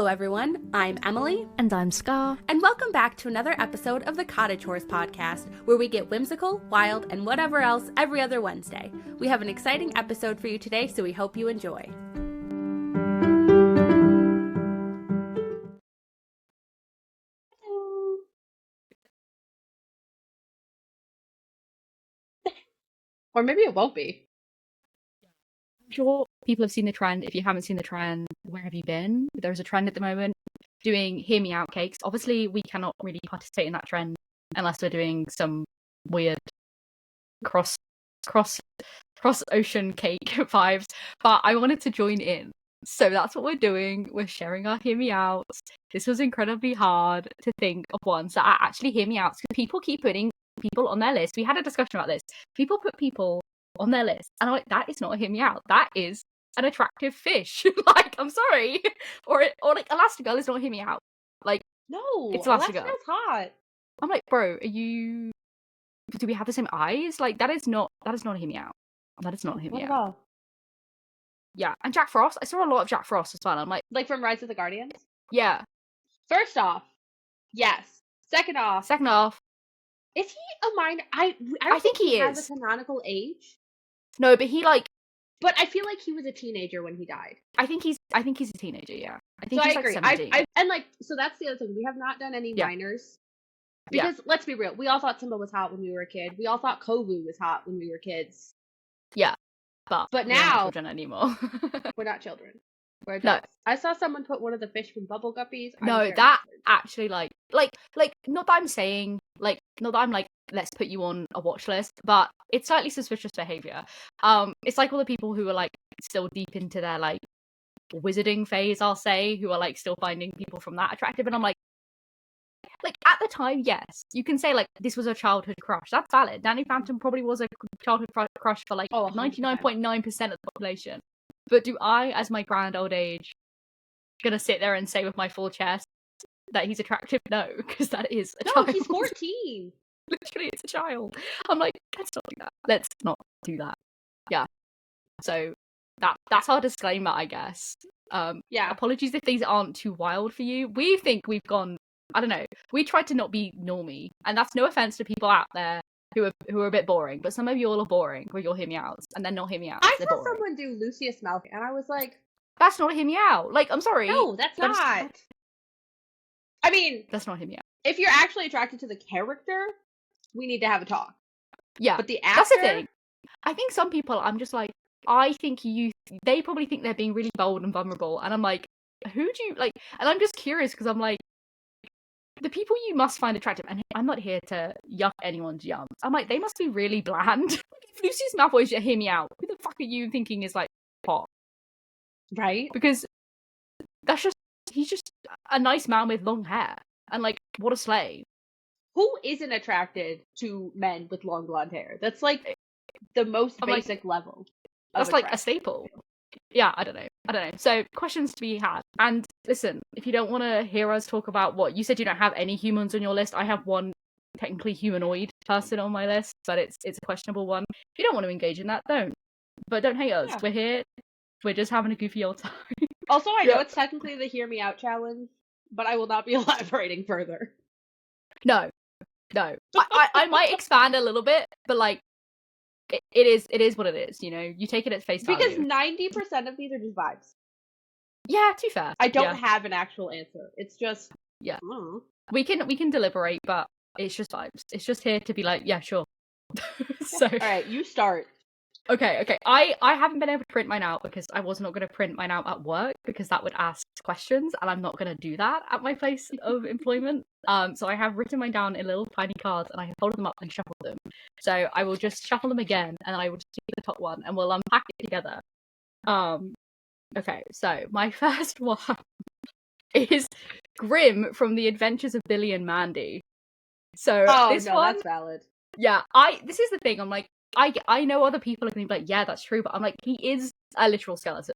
everyone. I'm Emily. And I'm Scar. And welcome back to another episode of the Cottage Horse Podcast, where we get whimsical, wild, and whatever else every other Wednesday. We have an exciting episode for you today, so we hope you enjoy. Or maybe it won't be. I'm sure people have seen the trend. If you haven't seen the trend, where have you been? There's a trend at the moment doing Hear Me Out cakes. Obviously, we cannot really participate in that trend unless we're doing some weird cross ocean cake vibes. But I wanted to join in. So that's what we're doing. We're sharing our Hear Me Outs. This was incredibly hard to think of ones that are actually Hear Me Outs, because people keep putting people on their list. We had a discussion about this. People put people on their list, and I'm like, that is not a Hear Me Out. That is an attractive fish. Like, I'm sorry. Or like Elastigirl is not a Hear Me Out. Like, No, it's Elastigirl. Elastigirl's hot. I'm like, bro, do we have the same eyes? Like, that is not a Hear Me Out. That is not a Hear Me Out. Yeah, and Jack Frost. I saw a lot of Jack Frost as well. I'm like from Rise of the Guardians? Yeah. First off, yes. Second off, is he a minor? I think he has is a canonical age. No, but he But I feel like he was a teenager when he died. I think he's a teenager, yeah. I think so he's I agree. 17. So that's the other thing. We have not done any minors. Yeah. Because let's be real, we all thought Simba was hot when we were a kid. We all thought Kovu was hot when we were kids. Yeah. But now we're not children anymore. We're not children. We're adults. No. I saw someone put one of the fish from Bubble Guppies. No, that actually like not that I'm saying not that I'm like, let's put you on a watch list, but it's slightly suspicious behavior. It's like all the people who are like still deep into their like wizarding phase, I'll say, who are like still finding people from that attractive, and I'm like at the time, yes, you can say like this was a childhood crush. That's valid. Danny Phantom probably was a childhood crush for like 99.9% of the population. But do I, as my grand old age, gonna sit there and say with my full chest that he's attractive? No, because that is a child. No, he's 14. Literally, it's a child. I'm like, let's not do that. Let's not do that. Yeah. So that's our disclaimer, I guess. Yeah. Apologies if these aren't too wild for you. We think we've gone, I don't know, we tried to not be normie, and that's no offense to people out there who are a bit boring, but some of you all are boring with your Hear Me Outs, and then not Hear Me Outs. I saw someone do Lucius Malfoy, and I was like, that's not a Hear Me Out. Like, I'm sorry. No, that's not. I mean, that's not Hear Me Out. If you're actually attracted to the character, we need to have a talk. Yeah. But the actor, that's the thing. I think some people, I'm just like, I think they probably think they're being really bold and vulnerable, and I'm like, who do you like? And I'm just curious because I'm like, the people you must find attractive, and I'm not here to yuck anyone's yum. I'm like, they must be really bland. If Lucius Malfoy should Hear Me Out, who the fuck are you thinking is like hot? Right? Because he's just a nice man with long hair, and like, what a slay. Who isn't attracted to men with long blonde hair? That's like the most basic level. That's like a staple. Yeah, I don't know. So, questions to be had. And listen, if you don't want to hear us talk about what you said, you don't have any humans on your list. I have one technically humanoid person on my list, but it's a questionable one. If you don't want to engage in that, don't. But don't hate us. Yeah. We're here. We're just having a goofy old time. Also, I know it's technically the Hear Me Out challenge, but I will not be elaborating further. No. I might expand a little bit, but like, it is what it is, you know? You take it at face value. Because 90% of these are just vibes. Yeah, too fair. I don't have an actual answer. It's just... Yeah. We can deliberate, but it's just vibes. It's just here to be like, yeah, sure. So... Alright, you start. Okay. I haven't been able to print mine out because I was not going to print mine out at work because that would ask questions, and I'm not going to do that at my place of employment. So I have written mine down in little tiny cards, and I have folded them up and shuffled them. So I will just shuffle them again, and I will just take the top one, and we'll unpack it together. Okay, so my first one is Grim from The Adventures of Billy and Mandy. So this one, that's valid. Yeah, this is the thing, I'm like, I know other people are going to be like, yeah, that's true, but I'm like, he is a literal skeleton.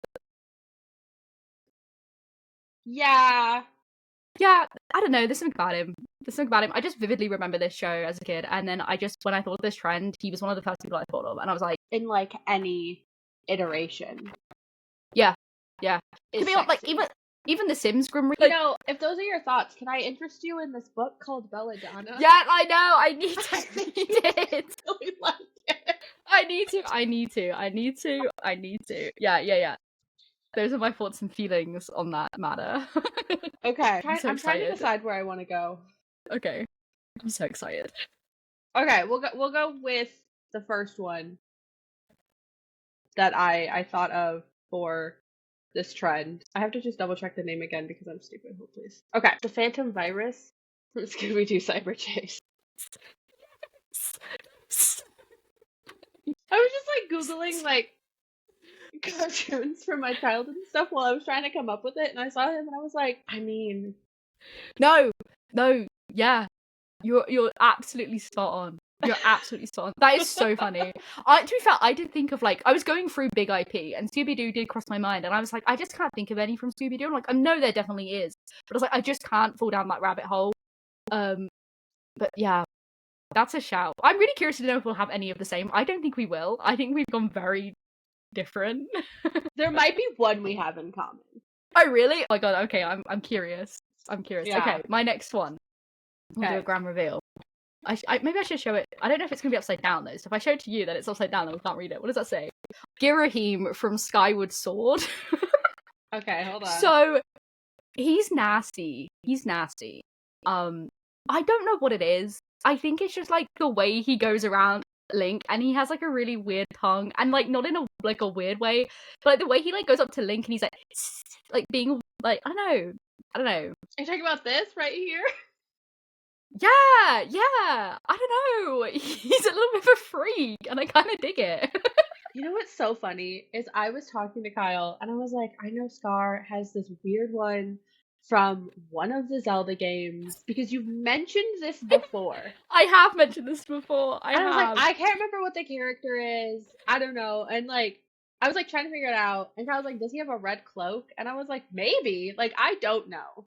Yeah, I don't know, there's something about him. I just vividly remember this show as a kid, and then when I thought of this trend, he was one of the first people I thought of, and I was like... In, like, any iteration. Yeah. To be honest, like, Even The Sims Grim You know, if those are your thoughts, can I interest you in this book called Belladonna? Yeah, I know. I need to read it. Really like it. I need to. Yeah. Those are my thoughts and feelings on that matter. Okay. I'm so trying to excited. decide where I want to go. Okay. I'm so excited. Okay, we'll go with the first one that I thought of for this trend. I have to just double check the name again because I'm stupid. Hold please. Okay, the Phantom Virus from Scooby-Doo Cyber Chase. I was just like Googling like cartoons from my childhood and stuff while I was trying to come up with it, and I saw him and I was like, I mean, No, yeah. You're absolutely spot on. You're absolutely spot on. That is so funny. To be fair, I did think of like I was going through big IP and Scooby-Doo did cross my mind and I was like, I just can't think of any from Scooby-Doo. I'm like, I know there definitely is. But I was like, I just can't fall down that rabbit hole. But yeah, that's a shout. I'm really curious to know if we'll have any of the same. I don't think we will. I think we've gone very different. There might be one we have in common. Oh really? Oh my god, okay, I'm curious. Yeah. Okay, my next one. We'll do a grand reveal. Maybe I should show it. I don't know if it's going to be upside down, though. So if I show it to you, then it's upside down, then we can't read it. What does that say? Girahim from Skyward Sword. Okay, hold on. So, he's nasty. I don't know what it is. I think it's just, like, the way he goes around Link, and he has, like, a really weird tongue. And, like, not in a weird way, but, like, the way he, like, goes up to Link and he's, like being, like, I don't know. Are you talking about this right here? Yeah. I don't know. He's a little bit of a freak, and I kind of dig it. You know what's so funny is I was talking to Kyle, and I was like, I know Scar has this weird one from one of the Zelda games because you've mentioned this before. I have mentioned this before. I was have. like, I can't remember what the character is. I don't know. And like, I was like trying to figure it out, and I was like, does he have a red cloak? And I was like, maybe. Like, I don't know.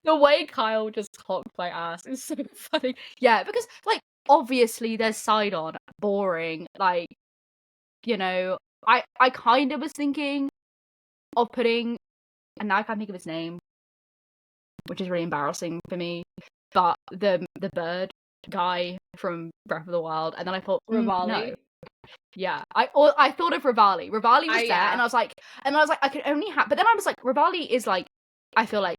The way Kyle just clocked my ass is so funny. Yeah, because, like, obviously there's Sidon, boring. Like, you know, I kind of was thinking of putting, and now I can't think of his name, which is really embarrassing for me, but the bird guy from Breath of the Wild, and then I thought, Rivali. No. Yeah, I thought of Rivali. Rivali was there, and I was like, I could only have, but then I was like, Rivali is like, I feel like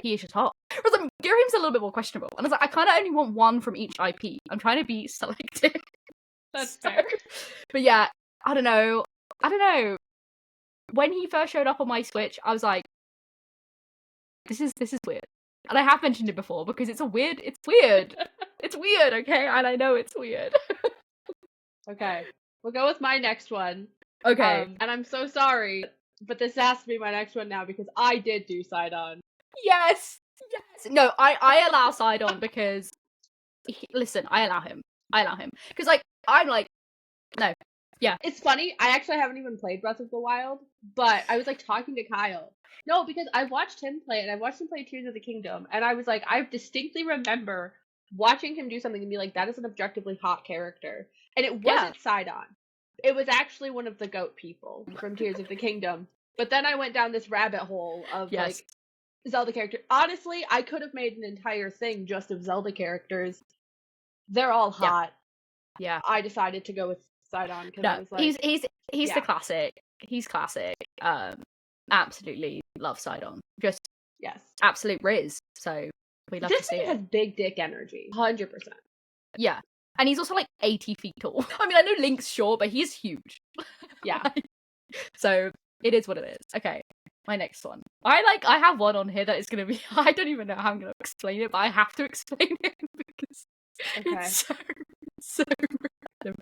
he is just hot. Whereas like, Girahim's a little bit more questionable, and I was like, I kind of only want one from each IP. I'm trying to be selective. That's fair. But yeah, I don't know. When he first showed up on my Switch, I was like, this is weird. And I have mentioned it before because it's weird. It's weird, okay? And I know it's weird. Okay. We'll go with my next one. Okay. And I'm so sorry, but this has to be my next one now because I did do Sidon. Yes. No, I allow Sidon because, listen, I allow him. Because, like, I'm like, no. Yeah. It's funny, I actually haven't even played Breath of the Wild, but I was, like, talking to Kyle. No, because I watched him play it, and I watched him play Tears of the Kingdom, and I was like, I distinctly remember watching him do something and be like, that is an objectively hot character. And it wasn't Sidon. It was actually one of the goat people from Tears of the Kingdom. But then I went down this rabbit hole of, like, Zelda characters. Honestly, I could have made an entire thing just of Zelda characters. They're all hot. Yeah. I decided to go with Sidon because I was like, he's the classic. He's classic. Absolutely love Sidon. Just absolute Riz. So we love to see it. This thing has big dick energy. 100%. Yeah. And he's also like 80 feet tall. I mean, I know Link's short, but he's huge. Yeah. So it is what it is. Okay. My next one. I have one on here that is going to be, I don't even know how I'm going to explain it, but I have to explain it because it's so random.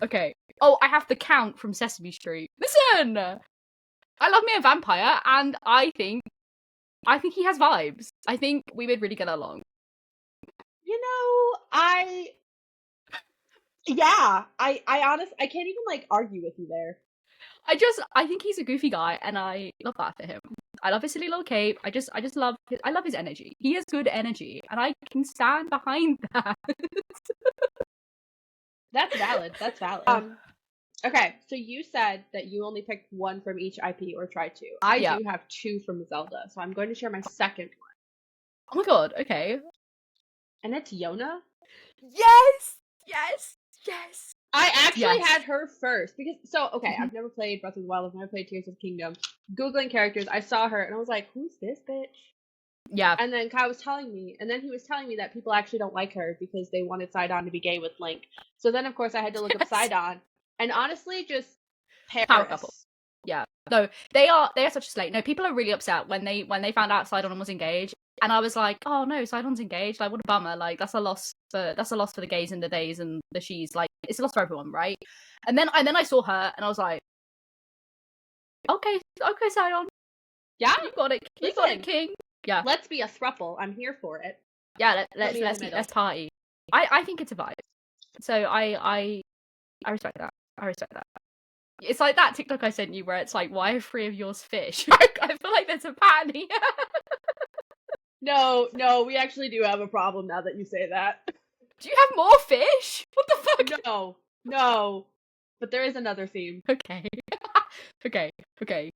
Okay. Oh, I have the Count from Sesame Street. Listen! I love me a vampire, and I think he has vibes. I think we would really get along. You know, I honestly, I can't even, like, argue with you there. I think he's a goofy guy, and I love that for him. I love his silly little cape. I just love his energy. He has good energy, and I can stand behind that. That's valid. Okay, so you said that you only picked one from each IP or tried to. I Yeah. do have two from Zelda, so I'm going to share my second one. Oh my god, okay. And it's Yona. Yes! Yes! Yes! I actually Yes. had her first because Mhm. I've never played Breath of the Wild, I've never played Tears of the Kingdom. Googling characters, I saw her and I was like, who's this bitch? Yeah. And then Kai was telling me, and then he was telling me that people actually don't like her because they wanted Sidon to be gay with Link. So then, of course, I had to look up Yes. Sidon, and honestly, just Power couple. Paris. Yeah. No, they are such a slate. No, people are really upset when they found out Sidon was engaged. And I was like, oh no, Sidon's engaged. Like, what a bummer. Like, that's a loss for the gays and the days and the she's. Like, it's a loss for everyone, right? And then I saw her and I was like, okay, Sidon, Yeah, you got it, listen, King. Yeah, let's be a thruple. I'm here for it. yeah. Put me in the middle. Let's party. I think it's a vibe. So I respect that. I respect that. It's like that TikTok I sent you where it's like, why are 3 of yours fish? I feel like there's a pattern here. No, we actually do have a problem now that you say that. Do you have more fish? What the fuck? No. But there is another theme. Okay. Okay.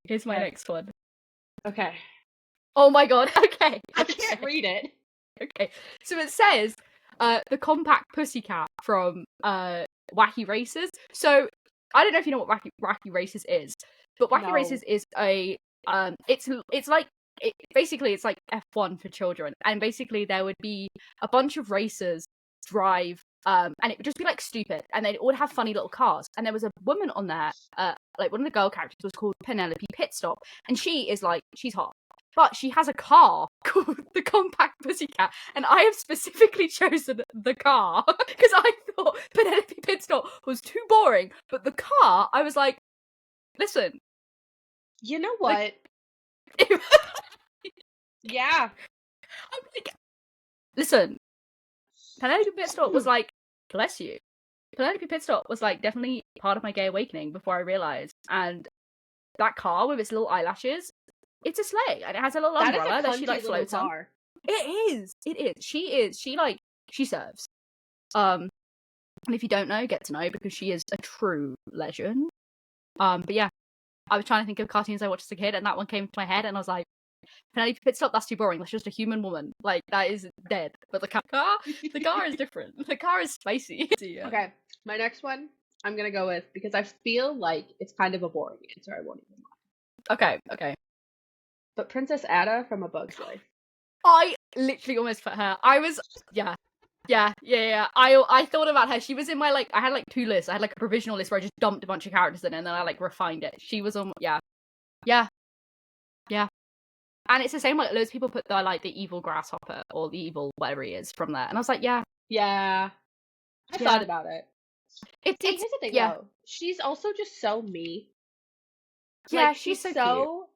Here's my Okay. next one. Okay. Oh my god. Okay. I can't read it. Okay. So it says, the compact pussycat from Wacky Races. So I don't know if you know what Wacky Races is, but Wacky No. Races is a it's like basically it's like F1 for children, and basically there would be a bunch of racers drive and it would just be like stupid, and they'd all have funny little cars, and there was a woman on there, like one of the girl characters was called Penelope Pitstop, and she's hot, but she has a car called the Compact Pussycat, and I have specifically chosen the car because I thought Penelope Pitstop was too boring, but the car, I was like, listen, You know what? Yeah. I'm like, listen, Penelope Pitstop was like, bless you. Penelope Pitstop was like definitely part of my gay awakening before I realised. And that car with its little eyelashes, it's a sleigh, and it has a little umbrella that she like floats on. It is. She serves. And if you don't know, get to know, because she is a true legend. But yeah, I was trying to think of cartoons I watched as a kid, and that one came to my head, and I was like, Penelope Pitstop, that's too boring. That's just a human woman. Like, that is dead. But the car is different. The car is spicy. Yeah. Okay, my next one I'm gonna go with because I feel like it's kind of a boring answer. I won't even lie. Okay. But Princess Ada from A Bug's Life. I literally almost put her. I was yeah. I thought about her. She was in my like. I had like 2 lists. I had like a provisional list where I just dumped a bunch of characters in, and then I like refined it. She was on yeah. And it's the same, like, loads of people put the evil grasshopper or the evil whatever he is from there. And I was like, yeah. Yeah. I thought about it. Here's the thing, though. She's also just so me. Yeah, like, she's so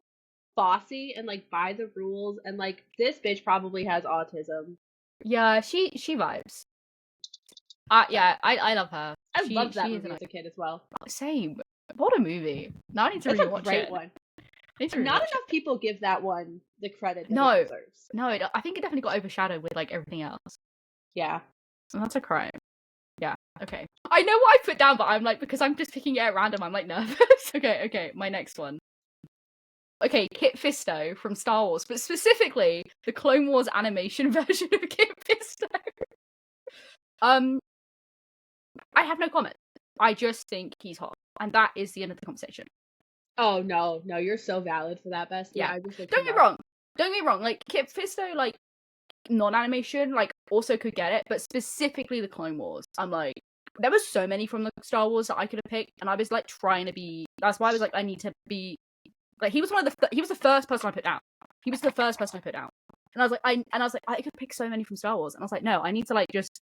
bossy and, like, by the rules. And, like, this bitch probably has autism. Yeah, she vibes. Yeah, I love her. I loved that movie as a kid as well. Same. What a movie. Now I need to rewatch it. It's a great one. Not enough people give that one the credit that it deserves. No, I think it definitely got overshadowed with like everything else. Yeah. And that's a crime. Yeah, okay. I know what I put down, but I'm like, because I'm just picking it at random, I'm like nervous. Okay, my next one. Okay, Kit Fisto from Star Wars, but specifically the Clone Wars animation version of Kit Fisto. I have no comment. I just think he's hot, and that is the end of the conversation. Oh no, you're so valid for that, Best. Yeah, Don't get me wrong. Like Kit Fisto, like non-animation, like also could get it, but specifically the Clone Wars. I'm like, there was so many from the Star Wars that I could have picked, and I was like trying to be. That's why I was like, I need to be. Like he was he was the first person I put down. And I was like, I could pick so many from Star Wars, and I was like, no, I need to like just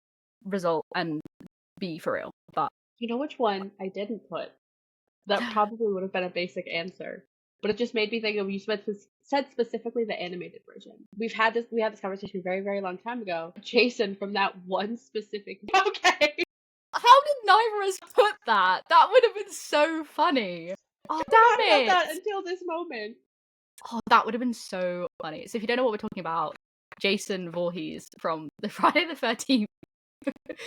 result and be for real. But you know which one I didn't put? That probably would have been a basic answer, but it just made me think of you said specifically the animated version. We had this conversation a very, very long time ago. Jason from that one specific. Okay. How did neither of us put that? That would have been so funny. Oh, damn it! That until this moment. Oh, that would have been so funny. So if you don't know what we're talking about, Jason Voorhees from the Friday the 13th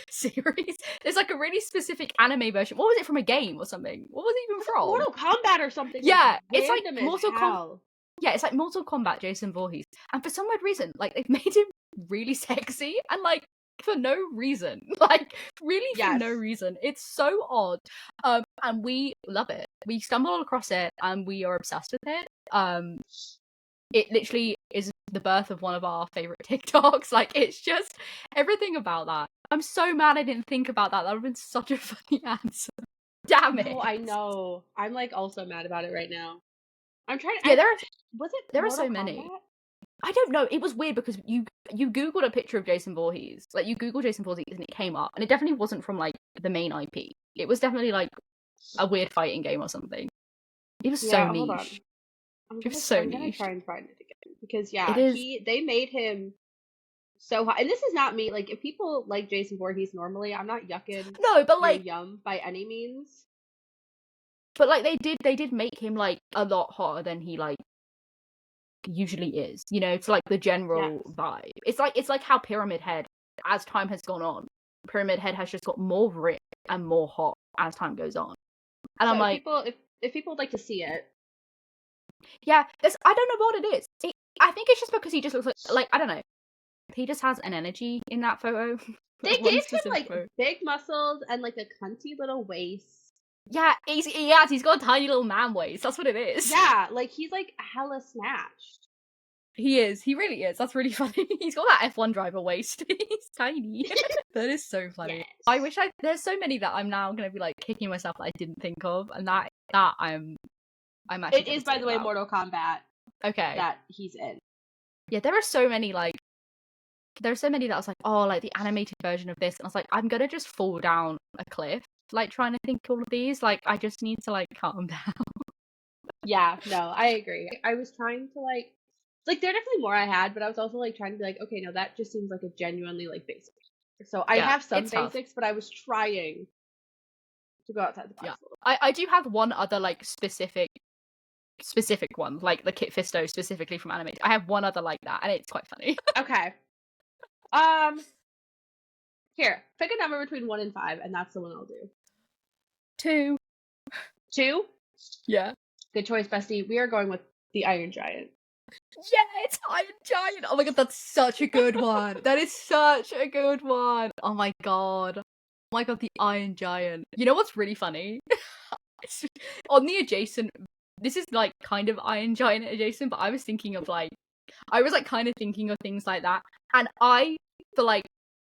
series. There's like a really specific anime version. What was it from a game or something? What was it even from? Mortal Kombat or something. Yeah, like, it's like random as Mortal Kombat. hell. Yeah, it's like Mortal Kombat Jason Voorhees. And for some weird reason, like they've made him really sexy and like for no reason. Like really for no Yes. reason. It's so odd. And we love it. We stumbled across it and we are obsessed with it. It literally is the birth of one of our favorite TikToks. Like it's just everything about that. I'm so mad I didn't think about that. That would have been such a funny answer. Damn it. Oh, I know. I'm like also mad about it right now. I'm trying to. Yeah, there are so many. I don't know. It was weird because you googled a picture of Jason Voorhees. Like you googled Jason Voorhees and it came up, and it definitely wasn't from like the main IP. It was definitely like a weird fighting game or something. It was so hold on. niche. I'm niche. gonna try and find it again because they made him so hot. And this is not me. Like if people like Jason Voorhees normally, I'm not yucking. No, but like yum by any means. But like they did make him like a lot hotter than he like usually is, you know, to like the general vibe. It's like how Pyramid Head, as time has gone on, Pyramid Head has just got more ripped and more hot as time goes on. And so I'm like, if people would like to see it, yeah, I don't know what it is. I think it's just because he just looks like I don't know. He just has an energy in that photo. They gave him like big muscles and like a cunty little waist. Yeah, he's got a tiny little man waist. That's what it is. Yeah, like he's like hella snatched. He is. He really is. That's really funny. He's got that F1 driver waist. He's tiny. That is so funny. Yes. I wish there's so many that I'm now gonna be like kicking myself that I didn't think of, and that I'm actually. It is, by the way, Mortal Kombat. Okay. That he's in. Yeah, there are so many like. There's so many that I was like, oh, like the animated version of this, and I was like, I'm gonna just fall down a cliff. Like trying to think all of these, like I just need to like calm down. Yeah, no, I agree. I was trying to like there are definitely more I had, but I was also like trying to be like, okay, no, that just seems like a genuinely like basic. So I have some basics, but I was trying to go outside the box. Yeah, I do have one other like specific one, like the Kit Fisto specifically from anime. I have one other like that, and it's quite funny. Okay. Here, pick a number between 1 and 5, and that's the one I'll do. 2. 2? Yeah. Good choice, bestie. We are going with the Iron Giant. Yeah, it's Iron Giant. Oh my god, that's such a good one. That is such a good one. Oh my god. Oh my god, the Iron Giant. You know what's really funny? On the adjacent, this is like kind of Iron Giant adjacent, but I was thinking of like, kind of thinking of things like that. And I, for like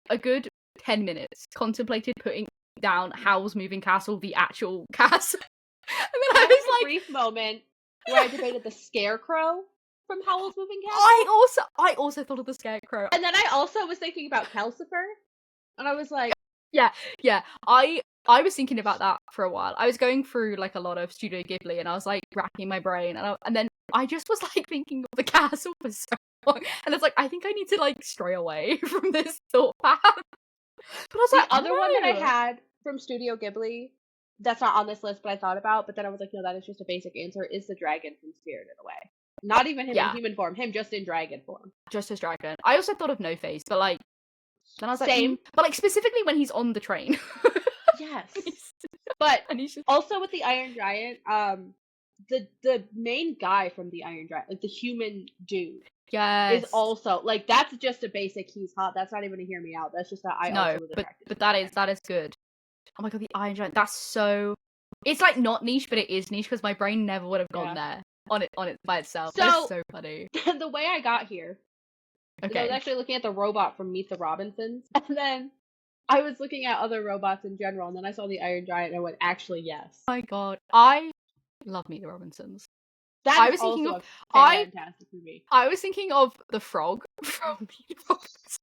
a good 10 minutes, contemplated putting down Howl's Moving Castle, the actual castle. And then I was like, a brief moment where I debated the Scarecrow from Howl's Moving Castle. I also thought of the Scarecrow. And then I also was thinking about Calcifer. And I was like, yeah. I was thinking about that for a while. I was going through like a lot of Studio Ghibli, and I was like racking my brain, and then I just was like thinking of the castle for so long, and it's like I think I need to like stray away from this thought path. But I was the other one that I had from Studio Ghibli, that's not on this list, but I thought about, but then I was like, no, that is just a basic answer, is the dragon from Spirited Away. Not even him in human form, him just in dragon form. Just as dragon. I also thought of No Face, but like, then I was like, same. But like specifically when he's on the train. Yes. But also with the Iron Giant, the main guy from the Iron Giant, like the human dude. Yes. Is also like that's just a basic he's hot. That's not even a hear me out. That's just that I also was attracted. But that is good. Oh my god, the Iron Giant. That's so. It's like not niche, but it is niche because my brain never would have gone there on it by itself. So, that is so funny. The way I got here, I was actually looking at the robot from Meet the Robinsons, and then I was looking at other robots in general, and then I saw the Iron Giant, and I went, actually, yes. Oh my god, I love Meet the Robinsons. I was thinking of fantastic movie. I was thinking of the frog from Meet the Robinsons.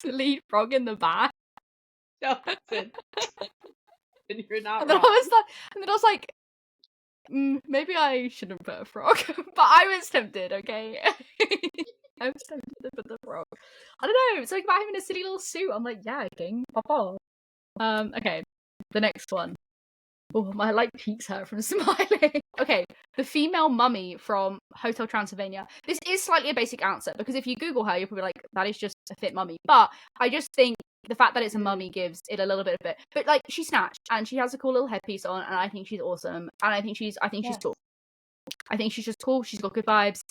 The lead frog in the back. No, listen. And you're not and then wrong. I was like, maybe I shouldn't put a frog. But I was tempted, okay? I was tempted to put the frog. I don't know, it's like about him in a silly little suit. I'm like, yeah, king, pop off. Okay, the next one. Oh, my like cheeks hurt from smiling. Okay, the female mummy from Hotel Transylvania. This is slightly a basic answer because if you Google her, you'll probably be like, that is just a fit mummy. But I just think the fact that it's a mummy gives it a little bit of it. But like, she's snatched and she has a cool little headpiece on, and I think she's awesome, and I think she's cool. I think she's just cool. She's got good vibes.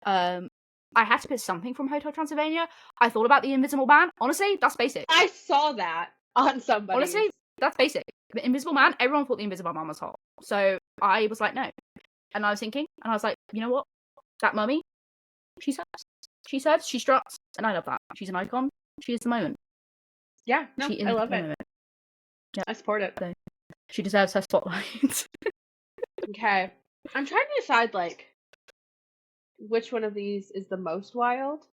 I had to put something from Hotel Transylvania. I thought about the Invisible Man. Honestly, that's basic. I saw that on somebody. Honestly, that's basic. The Invisible Man, everyone thought the Invisible Man was hot. So I was like, no. And I was thinking, and I was like, you know what? That mummy, she serves. She serves, she struts, and I love that. She's an icon. She is the moment. Yeah, no, I love it. Yeah. I support it. So, she deserves her spotlight. Okay. I'm trying to decide, like, which one of these is the most wild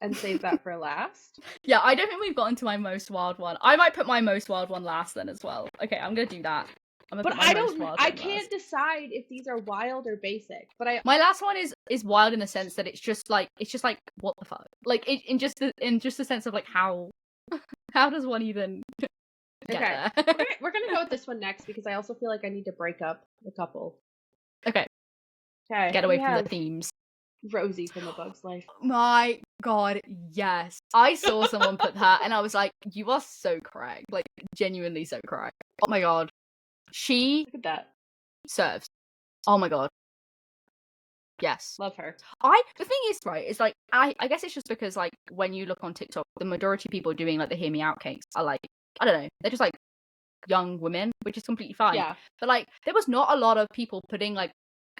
and save that for last. Yeah, I don't think we've gotten to my most wild one. I might put my most wild one last then as well. Okay, I'm gonna do that. But I can't decide if these are wild or basic. But my last one is wild in the sense that it's just like what the fuck? Like in just the sense of like how does one even get there? we're gonna go with this one next because I also feel like I need to break up a couple. Okay. Get away from the themes. Rosie from A Bug's Life. My god, yes. I saw someone put her and I was like, you are so correct. Like, genuinely so correct. Oh my god. She Look at that. serves. Oh my god. Yes. Love her. The thing is, right, is like, I guess it's just because, like, when you look on TikTok, the majority of people doing, like, the Hear Me Out cakes are, like, I don't know, they're just, like, young women, which is completely fine. Yeah. But, like, there was not a lot of people putting, like,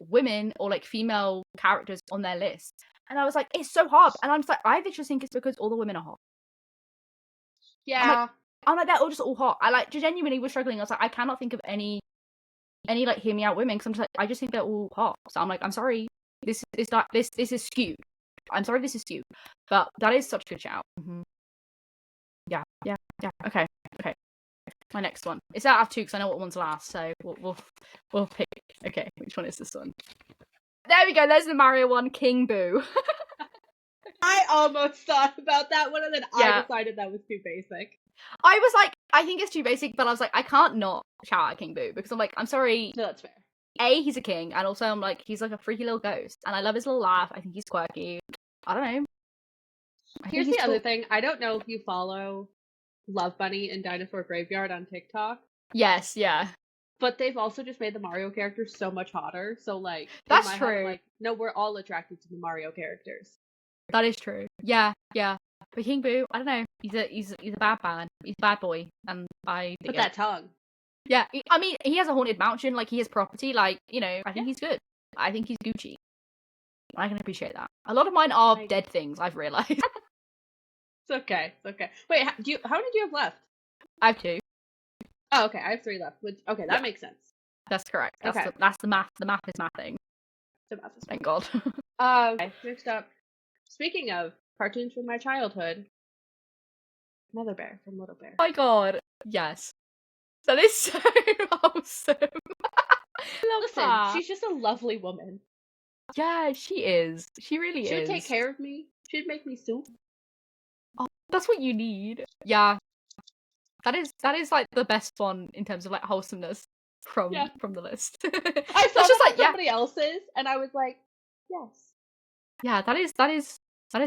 women or, like, female characters on their list. And I was like, it's so hard. And I'm just like, I just think it's because all the women are hot. Yeah. I'm like, they're all just all hot. I, like, genuinely was struggling. I was like, I cannot think of any, like, Hear Me Out women, because I'm just like, I just think they're all hot. So I'm like, I'm sorry. This is skewed. I'm sorry, this is skewed, but that is such a good shout. Mm-hmm. Yeah. Okay. My next one. It's out of two because I know what one's last, so we'll pick. Okay, which one is this one? There we go. There's the Mario one, King Boo. I almost thought about that one, and then I decided that was too basic. I was like, I think it's too basic, but I was like, I can't not shout at King Boo because I'm like, I'm sorry. No, that's fair. A, he's a king, and also I'm like, he's like a freaky little ghost, and I love his little laugh. I think he's quirky. I don't know. Here's the other thing. I don't know if you follow Love Bunny and Dinosaur Graveyard on TikTok. Yes, yeah. But they've also just made the Mario characters so much hotter. So, like, that's true. Like, no, we're all attracted to the Mario characters. That is true. Yeah. But King Boo, I don't know. He's a bad man. He's a bad boy, and But that tongue. Yeah, I mean, he has a haunted mansion, like, he has property, like, you know, I think he's good. I think he's Gucci. I can appreciate that. A lot of mine are dead things, I've realised. It's okay. Wait, how many do you have left? I have 2. Oh, okay, I have 3 left. Okay, that makes sense. That's correct. That's the math. The math is mathing. Thank God. Okay, next up. Speaking of cartoons from my childhood, Mother Bear from Little Bear. Oh my god, yes. That is so awesome. Listen, she's just a lovely woman. Yeah, she is. She really is. She would take care of me. She'd make me soup. Oh, that's what you need. Yeah. That is like the best one in terms of like wholesomeness from the list. I saw just like somebody else's, and I was like, yes. Yeah, that is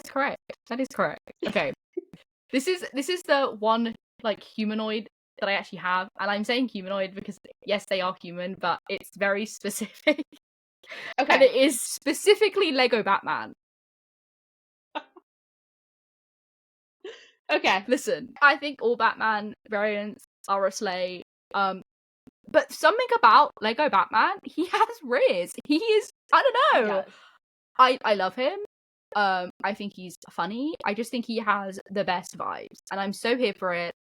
correct. That is correct. Okay. This is the one like humanoid that I actually have, and I'm saying humanoid because yes, they are human, but it's very specific. Okay. And it is specifically Lego Batman. Okay. Listen, I think all Batman variants are a slay. But something about Lego Batman, he has riz. He is, I don't know. I love him. I think he's funny. I just think he has the best vibes, and I'm so here for it.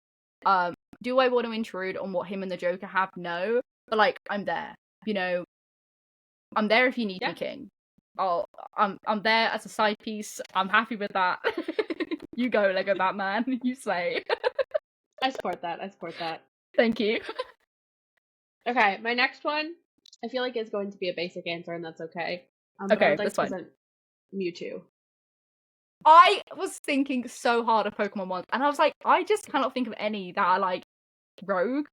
Do I want to intrude on what him and the Joker have? No, but like I'm there. You know, I'm there if you need me, King. I'm there as a side piece. I'm happy with that. You go, Lego Batman. You slay. I support that. Thank you. Okay, my next one, I feel like is going to be a basic answer, and that's okay. Okay, that's fine. Mewtwo. I was thinking so hard of Pokemon once, and I was like, I just cannot think of any that are like rogue.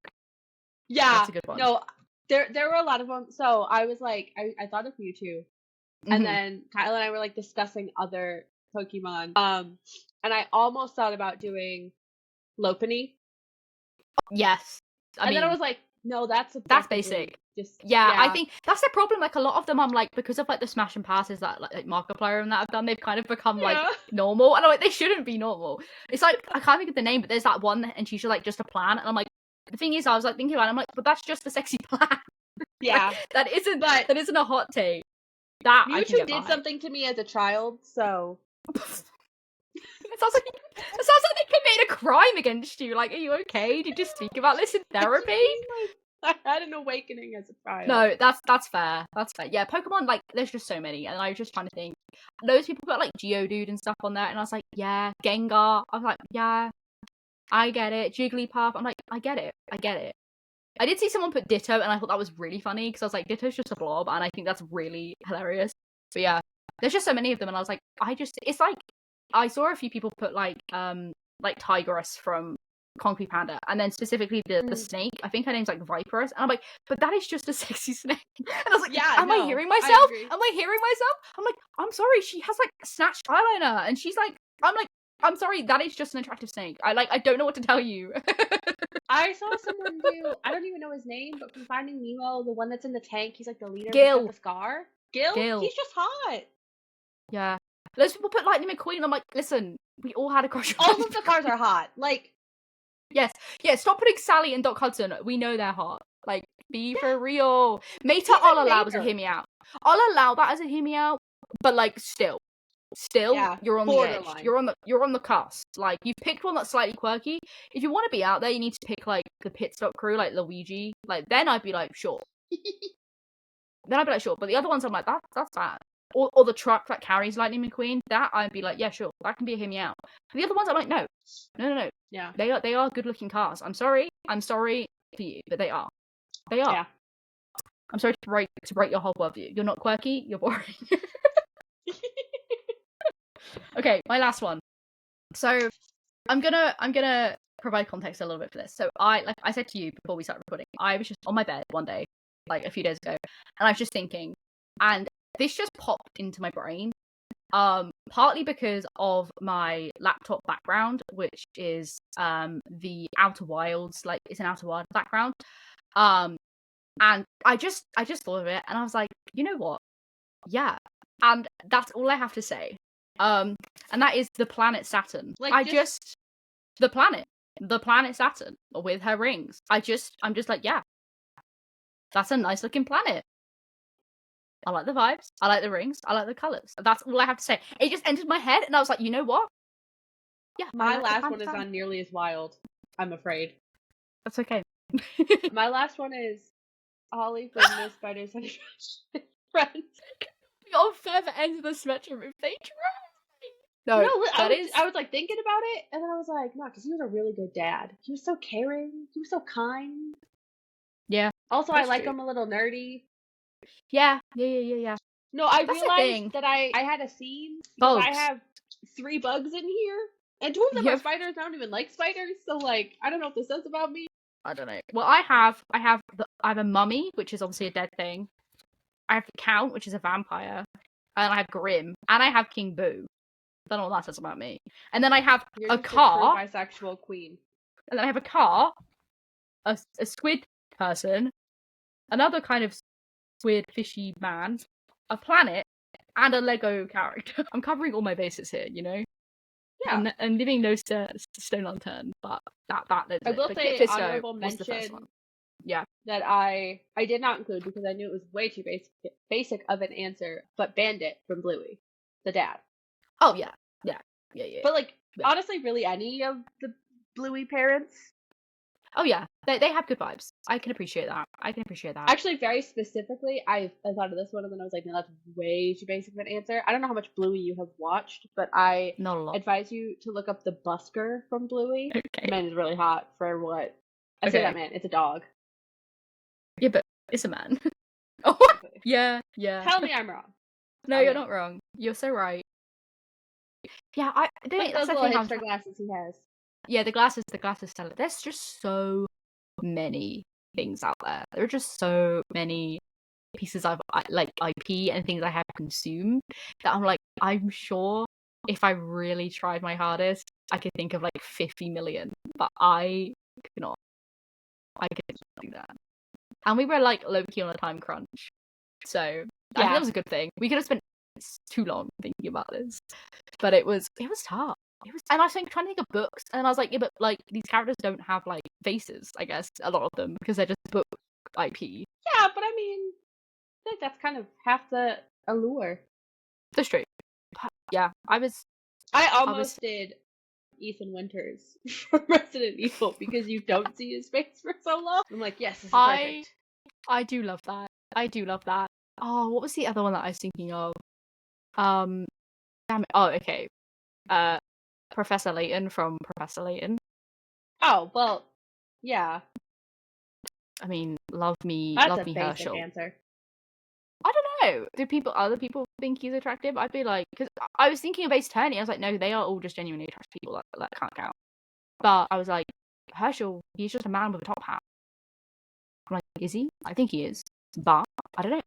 Yeah, that's a good one. No, there were a lot of them. So I was like, I thought of Mewtwo, and then Kyle and I were like discussing other Pokemon. And I almost thought about doing Lopunny. Yes. And then I was like, no, that's basic. Just Yeah, I think that's the problem. Like a lot of them, I'm like, because of like the smash and passes that like Markiplier and that I've done, they've kind of become like normal, and I'm like, they shouldn't be normal. It's like I can't think of the name, but there's that one, and she's like just a plant, and I'm like, the thing is, I was like thinking about it, I'm like, but that's just a sexy plant. Yeah, like, that isn't a hot take. That Mewtwo did something to me as a child, so. It sounds like they committed a crime against you. Like, are you okay? Did you speak about this in therapy? I had an awakening as a child. No, that's fair. That's fair. Yeah, Pokemon, like, there's just so many, and I was just trying to think. Those people put like Geodude and stuff on there, and I was like, yeah, Gengar. I was like, yeah, I get it. Jigglypuff. I'm like, I get it. I did see someone put Ditto, and I thought that was really funny because I was like, Ditto's just a blob, and I think that's really hilarious. But yeah, there's just so many of them, and I was like, it's like I saw a few people put like Tigress from Concrete Panda, and then specifically the snake. I think her name's like Viperous, and I'm like, but that is just a sexy snake. And I was like, yeah, am I hearing myself? I'm like, I'm sorry, she has like snatched eyeliner, and she's like, I'm sorry, that is just an attractive snake. I don't know what to tell you. I saw someone do, I don't even know his name, but from Finding Nemo, the one that's in the tank, he's like the leader Gil. with the scar. Gil? He's just hot. Yeah. Those people put Lightning McQueen. I'm like, listen, we all had a crush on all of the cars are hot. Like, yes. Yeah, stop putting Sally and Doc Hudson. We know they're hot. Like, be for real. Mater, I'll allow as a hear me out. I'll allow that as a hear me out, but like, still, you're on borderline. The edge. You're on the cusp. Like, you've picked one that's slightly quirky. If you want to be out there, you need to pick like the pit stop crew, like Luigi. Like, then I'd be like, sure. But the other ones, I'm like, that's bad. Or the truck that carries Lightning McQueen, that I'd be like, yeah, sure, that can be a hear me out. For the other ones, I'm like, no. Yeah. They are good looking cars. I'm sorry for you, but they are. Yeah. I'm sorry to break your whole worldview. You're not quirky, you're boring. Okay, my last one. So I'm gonna provide context a little bit for this. So like I said to you before we started recording, I was just on my bed one day, like a few days ago, and I was just thinking, and this just popped into my brain, partly because of my laptop background, which is the Outer Wilds, like it's an Outer Wilds background, and I just thought of it, and I was like, you know what, yeah, and that's all I have to say, and that is the planet Saturn. Like, the planet Saturn with her rings. I'm just like, yeah, that's a nice looking planet. I like the vibes. I like the rings. I like the colours. That's all I have to say. It just entered my head, and I was like, you know what? Yeah. My last one is not nearly as wild, I'm afraid. That's okay. My last one is Holly from No Spiders and Friends. On further ends of the spectrum if they try. No, I was like thinking about it, and then I was like, no, because he was a really good dad. He was so caring. He was so kind. Yeah. Also, I like him a little nerdy. Yeah. No, I realized that I had a scene because I have 3 bugs in here, and 2 of them are spiders. I don't even like spiders, so like I don't know what this says about me. I don't know. Well, I have a mummy, which is obviously a dead thing. I have the Count, which is a vampire, and I have Grim, and I have King Boo. I don't know what that says about me. And then I have a car, a bisexual queen. And then I have a car, a squid person, another kind of weird fishy man, a planet, and a Lego character. I'm covering all my bases here, you know. Yeah. And leaving no stone unturned, but that I will say honorable mention. The first one. Yeah. That I did not include because I knew it was way too basic of an answer. But Bandit from Bluey, the dad. Oh yeah. But like honestly, really any of the Bluey parents. Oh yeah, they have good vibes. I can appreciate that. Actually, very specifically, I thought of this one, and then I was like, no, that's way too basic of an answer. I don't know how much Bluey you have watched, but I advise you to look up the busker from Bluey. Okay. Man is really hot for what? I say that man. It's a dog. Yeah, but it's a man. Oh, yeah. Tell me I'm wrong. No, you're not wrong. You're so right. Yeah, I don't. Those little hipster glasses he has. Yeah, the glasses stellar. There's just so many things out there. There are just so many pieces of like IP and things I have consumed that I'm like, I'm sure if I really tried my hardest, I could think of like 50 million, but I could not. I couldn't do that. And we were like low-key on a time crunch. So I think that was a good thing. We could have spent too long thinking about this. But it was tough. And I was trying to think of books, and I was like, yeah, but like these characters don't have like faces, I guess, a lot of them, because they're just book IP. Yeah, but I mean, I think that's kind of half the allure. That's true. But, yeah, I almost did Ethan Winters from Resident Evil because you don't see his face for so long. I'm like, yes, this is perfect. I do love that. I do love that. Oh, what was the other one that I was thinking of? Damn it. Oh, okay. Professor Layton from Professor Layton. Oh, well, yeah. I mean, love me That's a basic Herschel. answer. I don't know. Do other people think he's attractive? I'd be like, because I was thinking of Ace Attorney. I was like, no, they are all just genuinely attractive people. That can't count. But I was like, Herschel, he's just a man with a top hat. I'm like, is he? I think he is. But I don't know.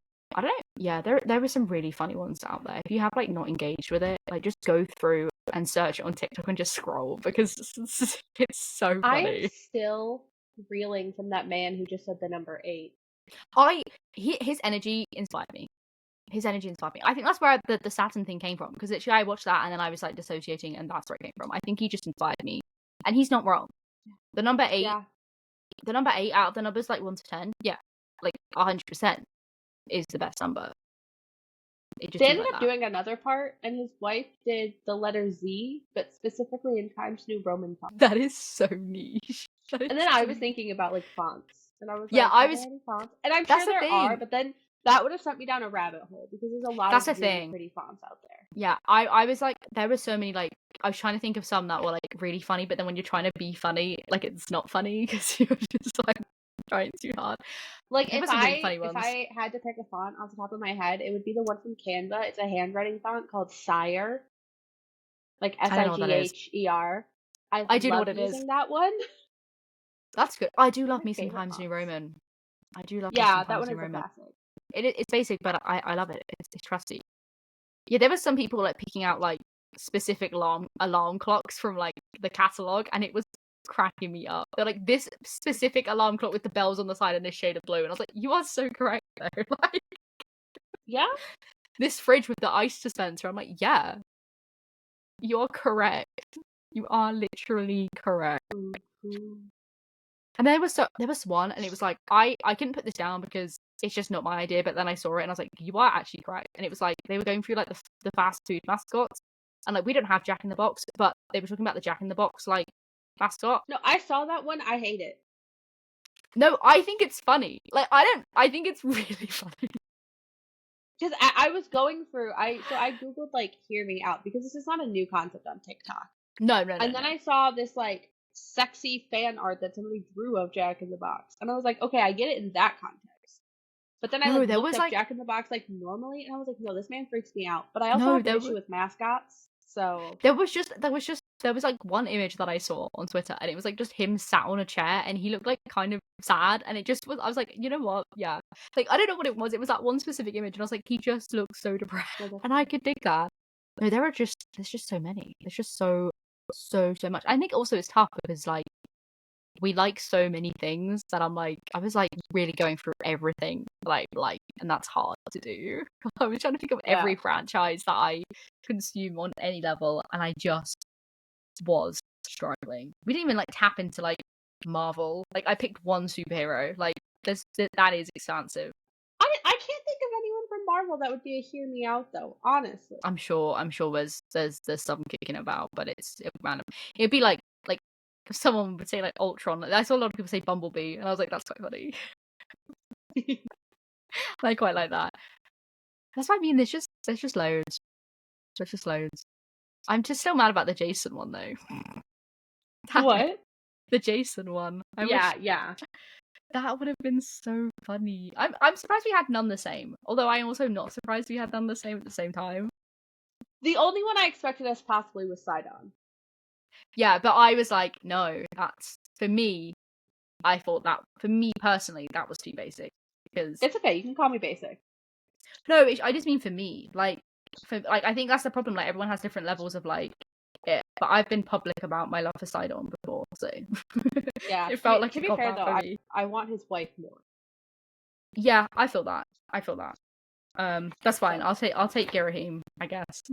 Yeah, there were some really funny ones out there. If you have like not engaged with it, like just go through and search it on TikTok and just scroll, because it's so funny. I'm still reeling from that man who just said the number 8. His energy inspired me. I think that's where the Saturn thing came from, because literally I watched that and then I was like dissociating, and that's where it came from. I think he just inspired me, and he's not wrong. The number 8, the number 8 out of the numbers like 1 to 10, yeah, like 100% is the best number. They ended up doing another part, and his wife did the letter Z, but specifically in Times New Roman font. That is so niche. And then I was thinking about like fonts, and I was yeah, like, I was fonts, and I'm sure there are, but then that would have sent me down a rabbit hole, because there's a lot of really pretty fonts out there. Yeah, I was like, there were so many, like, I was trying to think of some that were like really funny, but then when you're trying to be funny, like it's not funny because you're just like trying too hard. Like if I had to pick a font off the top of my head, it would be the one from Canva. It's a handwriting font called Sigher, like Sigher. I do know what it is. Using that one. That's good. I do love me some Times New Roman. I do love. Yeah, that one is a classic. It's basic, but I love it. It's trusty. Yeah, there were some people like picking out like specific alarm clocks from like the catalog, and it was cracking me up. They're like, this specific alarm clock with the bells on the side and this shade of blue, and I was like, you are so correct though. Like, yeah, this fridge with the ice dispenser, I'm like, yeah, you're correct. You are literally correct. Mm-hmm. And there was one, and it was like, I couldn't put this down because it's just not my idea, but then I saw it and I was like, you are actually correct. And it was like they were going through like the fast food mascots, and like we don't have Jack in the Box, but they were talking about the Jack in the Box like mascot. No, I saw that one. I hate it. No, I think it's funny. Like I think it's really funny. Because I was going through, I googled like "hear me out" because this is not a new concept on TikTok. No. And then I saw this like sexy fan art that somebody drew of Jack in the Box, and I was like, okay, I get it in that context. But then I looked up Jack in the Box like normally, and I was like, no, this man freaks me out. But I also have an issue with mascots. So there was like one image that I saw on Twitter, and it was like just him sat on a chair, and he looked like kind of sad, and it just was. I was like, you know what? Yeah, like I don't know what it was. It was that one specific image, and I was like, he just looks so depressed, and I could dig that. No, there's just so many. There's just so much. I think also it's tough because like we like so many things that I was like really going through everything like, and that's hard to do. I was trying to think of every franchise that I consume on any level, and I just was struggling. We didn't even like tap into like Marvel. Like I picked one superhero. Like that is expansive. I can't think of anyone from Marvel that would be a hear me out though, honestly. I'm sure there's some kicking about, but it's random. It'd be like someone would say like Ultron. I saw a lot of people say Bumblebee, and I was like, that's quite funny. I quite like that. That's what I mean. There's just loads. There's just loads. I'm just still mad about the Jason one though. What? The Jason one. Yeah. That would have been so funny. I'm surprised we had none the same. Although I'm also not surprised we had none the same at the same time. The only one I expected as possibly was Sidon. Yeah, but I was like, no, that's for me. I thought that for me personally, that was too basic. Because it's okay, you can call me basic. No, I just mean for me. I think that's the problem. Like everyone has different levels of like it. But I've been public about my love for Sidon before, so Yeah. it felt like to it be got fair that though, for me. I want his wife more. Yeah, I feel that. That's fine. So. I'll take Girahim, I guess.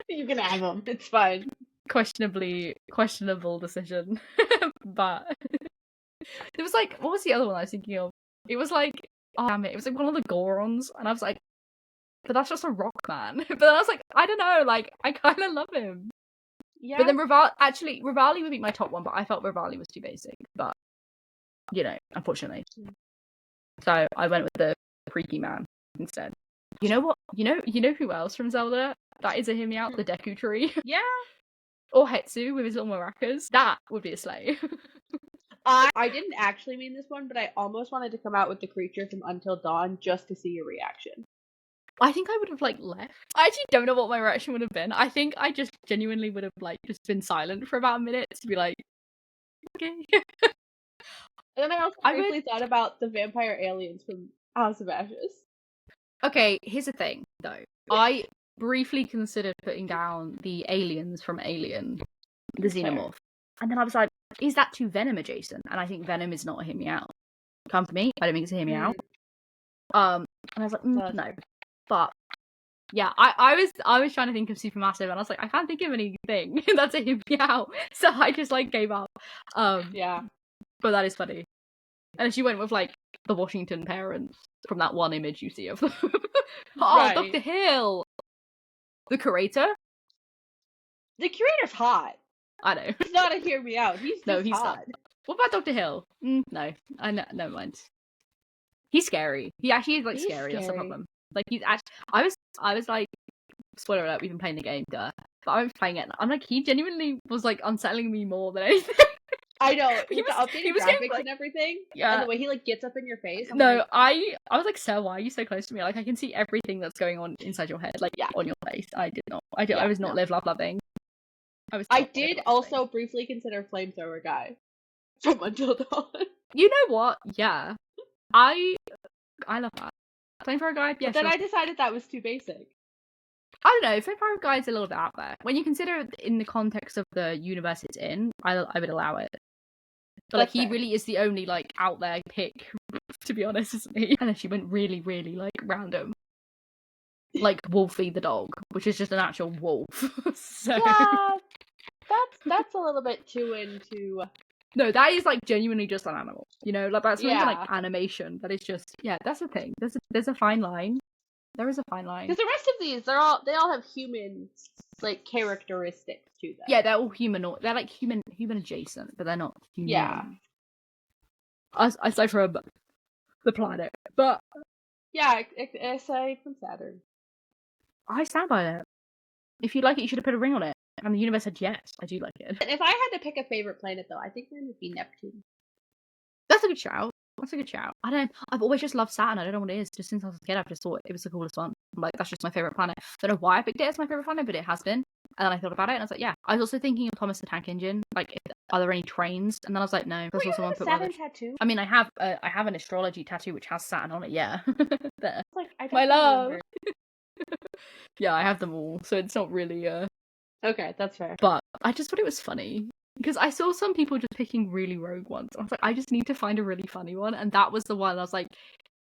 You can have him. It's fine. Questionable decision. But it was like, what was the other one I was thinking of? It was like, oh damn it, it was like one of the Gorons, and I was like, but that's just a rock man. But then I was like, I don't know, like I kind of love him. Yeah. But then Rivali would be my top one, but I felt Rivali was too basic. But unfortunately, so I went with the freaky man instead. You know what? You know who else from Zelda that is a hear me out? The Deku Tree. Yeah. Or Hetsu with his little maracas. That would be a slay. I didn't actually mean this one, but I almost wanted to come out with the creature from Until Dawn just to see your reaction. I think I would have left. I actually don't know what my reaction would have been. I think I just genuinely would have just been silent for about a minute to be like, okay. And then I also briefly thought about the vampire aliens from House of Ashes. Okay, here's the thing though. I briefly considered putting down the aliens from Alien, the Xenomorph. And then I was like, is that too Venom adjacent? And I think Venom is not a hear me out. Come for me. I don't think it's a hear me out. And I was like, no. But yeah, I was trying to think of Supermassive, and I was like, I can't think of anything that's a hear me out. So I just gave up. Yeah. But that is funny. And she went with the Washington parents from that one image you see of them. Oh, right. Dr. Hill! The curator? The curator's hot. I know. He's not a hear me out. He's hot. Not. What about Dr. Hill? No. Never mind. He's scary. He actually is scary. That's the problem. He's actually. I was like, spoiler alert, we've been playing the game, duh. But I was playing it, and I'm like, he genuinely was unsettling me more than anything. I know. He was graphics and everything. Yeah. And the way he gets up in your face. I was like, Sir, why are you so close to me? I can see everything that's going on inside your head, on your face. I did not. I was not live love loving. I did also briefly consider Flamethrower Guy from Until Dawn. You know what? Yeah. I love that. Flamethrower Guy, yeah. But then I decided that was too basic. I don't know, Flamethrower Guy is a little bit out there. When you consider it in the context of the universe it's in, I would allow it. But he really is the only out there pick, to be honest, isn't he? And then she went really, really random. Wolfie the dog, which is just an actual wolf. So yeah, that's a little bit too into. No, that is genuinely just an animal. That's not even animation. That is just that's the thing. There's a fine line. There is a fine line. Because the rest of these, they all have human characteristics to them. Yeah, they're all humanoid. They're human adjacent, but they're not human. Yeah. Aside from the planet, but yeah, aside from Saturn. I stand by it. If you like it, you should have put a ring on it. And the universe said yes. I do like it. If I had to pick a favorite planet, though, I think mine would be Neptune. That's a good shout. I've always just loved Saturn. I don't know what it is. Just since I was a kid, I've just thought it was the coolest one. That's just my favorite planet. I don't know why I picked it as my favorite planet, but it has been. And then I thought about it, and I was like, yeah. I was also thinking of Thomas the Tank Engine. Are there any trains? And then I was like, no. You have a Saturn tattoo? I mean, I have an astrology tattoo which has Saturn on it. Yeah. There. My love. Yeah, I have them all, so it's not really Okay, that's fair. But I just thought it was funny. Because I saw some people just picking really rogue ones. I was like, I just need to find a really funny one. And that was the one I was like,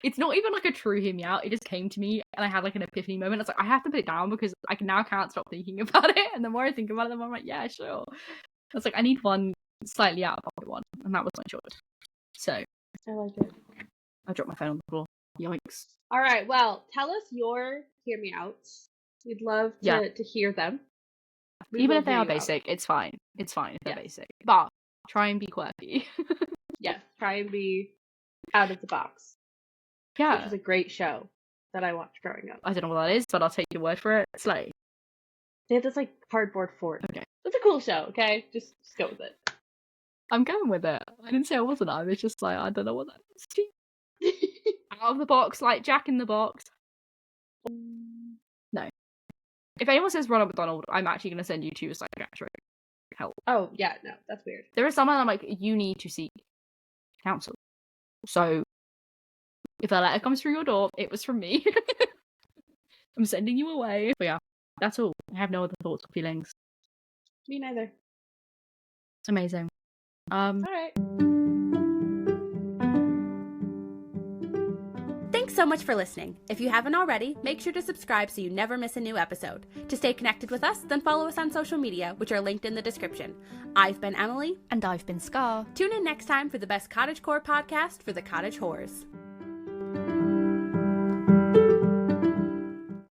it's not even a true hear me out. It just came to me and I had an epiphany moment. I was like, I have to put it down because I can't stop thinking about it. And the more I think about it, the more I'm like, yeah, sure. I was like, I need one slightly out of pocket one. And that was my choice. So. I like it. I dropped my phone on the floor. Yikes. All right. Well, tell us your hear me outs. We'd love to hear them. Even if they are basic, it's fine. It's fine if they're basic. But try and be quirky. Yes, try and be out of the box. Yeah. Which is a great show that I watched growing up. I don't know what that is, but I'll take your word for it. Slay. They have this cardboard fort. Okay. It's a cool show, okay? Just go with it. I'm going with it. I didn't say I wasn't. I was just I don't know what that is. Out of the box, Jack in the Box. No. If anyone says Ronald McDonald, I'm actually going to send you to a psychiatric help. Oh, yeah, no, that's weird. There is someone I'm like, you need to seek counsel. So, if a letter comes through your door, it was from me. I'm sending you away. But yeah, That's all. I have no other thoughts or feelings. Me neither. It's amazing. All right. Thanks so much for listening. If you haven't already, make sure to subscribe so you never miss a new episode. To stay connected with us, then follow us on social media, which are linked in the description. I've been Emily. And I've been Scar. Tune in next time for the best cottagecore podcast for the cottage whores.